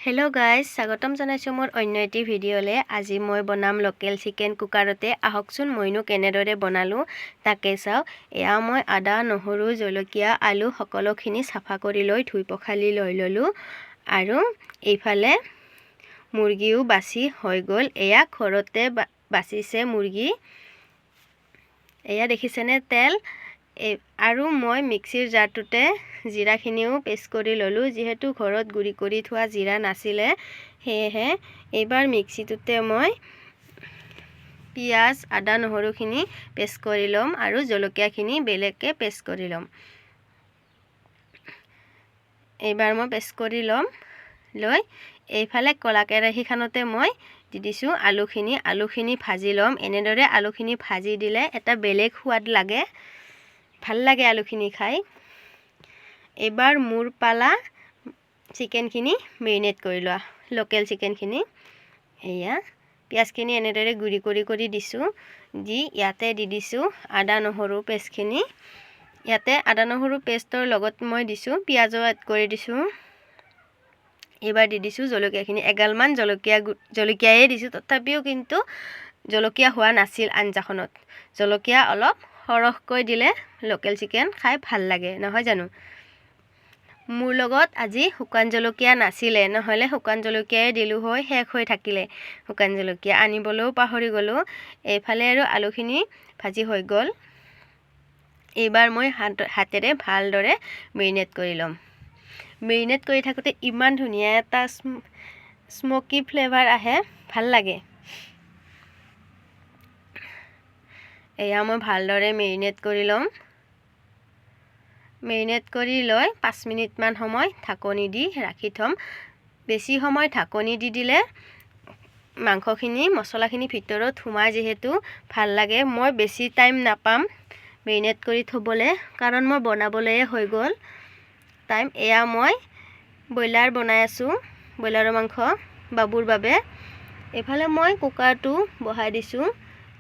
hello guys स्वागतम जनाइছো मोर अन्य eighty ভিডিঅ'লে আজি মই বনাম লোকেল চিকেন কুকাৰতে আহকচোন মইনো কেনেদৰে বনালো তাকে চাও এয়া মই আদা নহৰু জলকীয়া আলু সকলোখিনি সাফা কৰি লৈ ধুই পখালি লৈ ললো আৰু এইফালে মুৰ্গীও বাছি হৈ গল এয়া ঘৰতে বাছিছে মুৰ্গী এয়া দেখিছেনে তেল আৰু মই মিক্সিৰ জাৰটোতে জিৰাখিনিও পেষ্ট কৰি ললো যেহেতু ঘৰত গুৰি কৰি থোৱা জিৰা নাছিলে হেহে এবাৰ মিক্সিটোতে মই পিয়াজ আদা নহৰুখিনি পেষ্ট কৰি লম আৰু জলকীয়াখিনি বেলেগকে পেষ্ট কৰি লম এবাৰ মই পেষ্ট কৰি লম লৈ এইফালে কলা কেৰাহীখনতে মই দি দিছো আলুখিনি ভাজি লম এনেদৰে আলুখিনি ভাজি দিলে এটা বেলেগ সোৱাদ লাগে ভাল লাগে আলুখিনি খাই এবাৰ মুৰ পালা চিকেনখিনি মেৰিনেট কৰি লোৱা লোকেল চিকেনখিনি এয়া পিয়াজখিনি এনেদৰে গুৰি কৰি দিছো দি ইয়াতে দি দিছো আদা নহৰু পেষ্টখিনি ইয়াতে আদা নহৰু পেষ্টৰ লগত মই দিছো পিয়াজও এড কৰি দিছো এবাৰ দি দিছো জলকীয়াখিনি এগালমান জলকীয়ায়ে দিছো তথাপিও কিন্তু জলকীয়া হোৱা নাছিল আঞ্জাখনত জলকীয়া অলপ সৰহকৈ দিলে লোকেল চিকেন খাই ভাল লাগে নহয় জানো মোৰ লগত আজি শুকান জলকীয়া নাছিলে নহলে শুকান জলকীয়ায়ে দিলু হয় শেষ হৈ থাকিলে শুকান জলকীয়া আনিবলৈও পাহৰি গলো এইফালে আৰু আলুখিনি ভাজি হৈ গল এবাৰ মই হাতেৰে ভালদৰে মেৰিনেট কৰি লম মেৰিনেট কৰি থাকোতে ইমান ধুনিয়া এটা স্মোকি ফ্লেভাৰ আহে ভাল লাগে এয়া মই ভালদৰে মেৰিনেট কৰি লম মেৰিনেট কৰি লৈ 5 মিনিট মান সময় ঢাকনি দি ৰাখি থম বেছি সময় ঢাকনি দি দিলে মাংসখিনি মছলাখিনি ভিতৰত সোমাই যেহেতু ভাল লাগে মই বেছি টাইম নাপাম মেৰিনেট কৰি থবলে কাৰণ মই বনাবলৈয়ে হৈ গল টাইম এয়া মই ব্ৰইলাৰ বনাই আছো ব্ৰইলাৰৰ মাংস বাবুৰ বাবে এফালে মই কুকাৰটো বহাই দিছো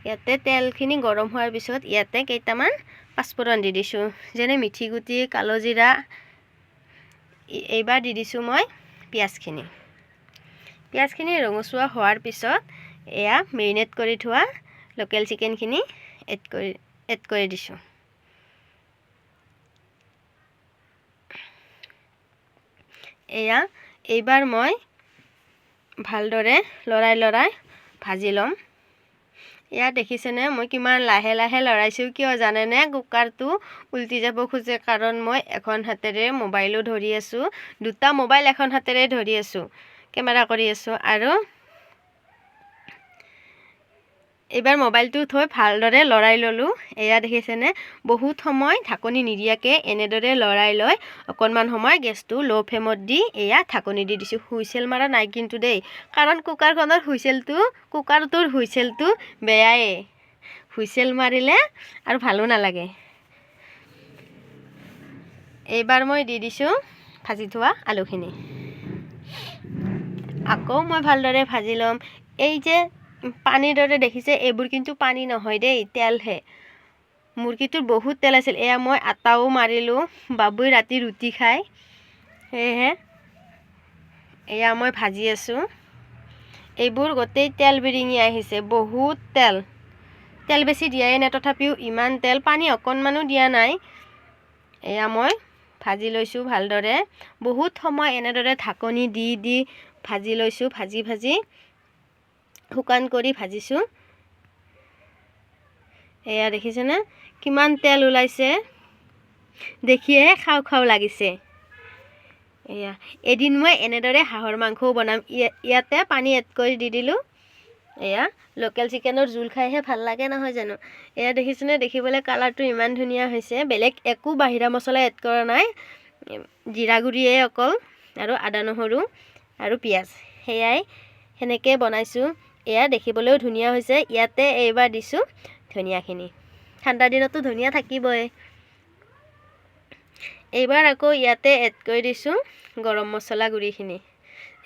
ইয়াতে তেলখিনি গৰম হোৱাৰ পিছত ইয়াতে কেইটামান পাঁচফোৰণ দি দিছো যেনে মিঠি গুটি কালো জিৰা এইবাৰ দি দিছো মই পিয়াজখিনি ৰঙচুৱা হোৱাৰ পিছত এয়া মেৰিনেট কৰি থোৱা লোকেল চিকেনখিনি এড কৰি দিছো এয়া এইবাৰ মই ভালদৰে লৰাই ভাজি লম এয়া দেখিছেনে মই কিমান লাহে লৰাইছো কিয় জানেনে কুকাৰটো উল্টি যাব খুজে কাৰণ মই এখন হাতেৰে মোবাইলো ধৰি আছো দুটা মোবাইল এখন হাতেৰে ধৰি আছো কেমেৰা কৰি আছো আৰু এবাৰ মোবাইলটো থৈ ভালদৰে লৰাই ললো এয়া দেখিছেনে বহুত সময় ঢাকনি নিদিয়াকে এনেদৰে লৰাই লৈ অকনমান সময় গেছটো লো ফ্লেমত দি এয়া ঢাকনি দি দিছো হুইসেল মাৰা নাই কিন্তু দেই কাৰণ কুকাৰখনৰ কুকাৰটোৰ হুইসেলটো বেয়াই হুইসেল মাৰিলে আৰু ভালো নালাগে এইবাৰ মই দি দিছো ভাজি থোৱা আলুখিনি আকৌ মই ভালদৰে ভাজি লম এই যে পানীৰ দৰে দেখিছে এইবোৰ কিন্তু পানী নহয় দেই তেলহে মুৰ্গীটোৰ বহুত তেল আছিল এয়া মই আটাও মাৰিলো বাবুই ৰাতি ৰুটি খায় হেহে এয়া মই ভাজি আছো এইবোৰ গোটেই তেল বিৰিঙি আহিছে বহুত তেল বেছি দিয়াই নাই তথাপিও ইমান তেল পানী অকনমানো দিয়া নাই এয়া মই ভাজি লৈছো ভালদৰে বহুত সময় এনেদৰে ঢাকনি দি ভাজি লৈছো ভাজি শুকান কৰি ভাজিছো এয়া দেখিছেনে কিমান তেল ওলাইছে দেখিয়ে খাও লাগিছে এয়া এদিন মই এনেদৰে হাঁহৰ মাংসও বনাম ইয়াতে পানী এড কৰি দি দিলো এয়া লোকেল চিকেনৰ জুল খাইহে ভাল লাগে নহয় জানো এয়া দেখিছেনে দেখিবলৈ কালাৰটো ইমান ধুনিয়া হৈছে বেলেগ একো বাহিৰা মছলা এড কৰা নাই জিৰা গুৰিয়ে অকল আৰু আদা নহৰু আৰু পিয়াজ হেয়াই হেনেকে বনাইছো এয়া দেখিবলৈও ধুনিয়া হৈছে ইয়াতে এইবাৰ দিছো ধনিয়াখিনি ঠাণ্ডা দিনতো ধনিয়া থাকিবই এইবাৰ আকৌ ইয়াতে এড কৰি দিছো গৰম মছলা গুৰিখিনি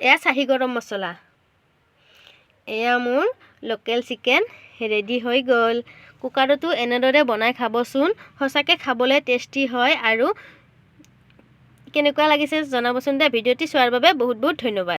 এয়া চাহি গৰম মছলা এয়া মোৰ লোকেল চিকেন ৰেডি হৈ গল কুকাৰটো এনেদৰে বনাই খাবচোন সঁচাকে খাবলৈ টেষ্টি হয় আৰু কেনেকুৱা লাগিছে জনাবচোন দে ভিডিঅ'টি চোৱাৰ বাবে বহুত ধন্যবাদ